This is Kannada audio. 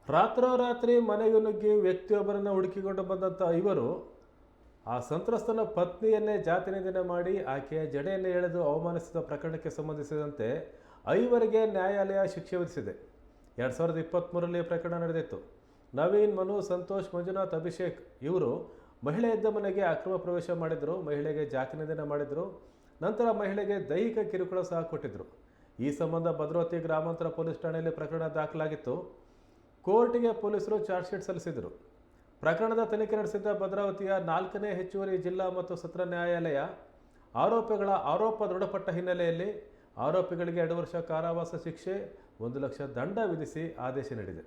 ರಾತ್ರೋರಾತ್ರಿ ಮನೆಗೆ ನುಗ್ಗಿ ವ್ಯಕ್ತಿಯೊಬ್ಬರನ್ನು ಹುಡುಕಿಕೊಂಡು ಬಂದಂಥ ಇವರು ಆ ಸಂತ್ರಸ್ತನ ಪತ್ನಿಯನ್ನೇ ಜಾತಿ ನಿಂದನೆ ಮಾಡಿ ಆಕೆಯ ಜಡೆಯನ್ನು ಎಳೆದು ಅವಮಾನಿಸಿದ ಪ್ರಕರಣಕ್ಕೆ ಸಂಬಂಧಿಸಿದಂತೆ ಐವರಿಗೆ ನ್ಯಾಯಾಲಯ ಶಿಕ್ಷೆ ವಿಧಿಸಿದೆ. 2023ರಲ್ಲಿ ಪ್ರಕರಣ ನಡೆದಿತ್ತು. ನವೀನ್, ಮನು, ಸಂತೋಷ್, ಮಂಜುನಾಥ್, ಅಭಿಷೇಕ್ ಇವರು ಮಹಿಳೆ ಇದ್ದ ಮನೆಗೆ ಅಕ್ರಮ ಪ್ರವೇಶ ಮಾಡಿದರು. ಮಹಿಳೆಗೆ ಜಾತಿ ನಿಂದನೆ ಮಾಡಿದರು. ನಂತರ ಮಹಿಳೆಗೆ ದೈಹಿಕ ಕಿರುಕುಳ ಸಹ ಕೊಟ್ಟಿದ್ದರು. ಈ ಸಂಬಂಧ ಭದ್ರಾವತಿ ಗ್ರಾಮಾಂತರ ಪೊಲೀಸ್ ಠಾಣೆಯಲ್ಲಿ ಪ್ರಕರಣ ದಾಖಲಾಗಿತ್ತು. ಕೋರ್ಟ್ಗೆ ಪೊಲೀಸರು ಚಾರ್ಜ್ ಶೀಟ್ ಸಲ್ಲಿಸಿದರು. ಪ್ರಕರಣದ ತನಿಖೆ ನಡೆಸಿದ್ದ ಭದ್ರಾವತಿಯ 4ನೇ ಹೆಚ್ಚುವರಿ ಜಿಲ್ಲಾ ಮತ್ತು ಸತ್ರ ನ್ಯಾಯಾಲಯ ಆರೋಪಿಗಳ ಆರೋಪ ದೃಢಪಟ್ಟ ಹಿನ್ನೆಲೆಯಲ್ಲಿ ಆರೋಪಿಗಳಿಗೆ 2 ವರ್ಷ ಕಾರಾವಾಸ ಶಿಕ್ಷೆ, 1 ಲಕ್ಷ ದಂಡ ವಿಧಿಸಿ ಆದೇಶ ನೀಡಿದೆ.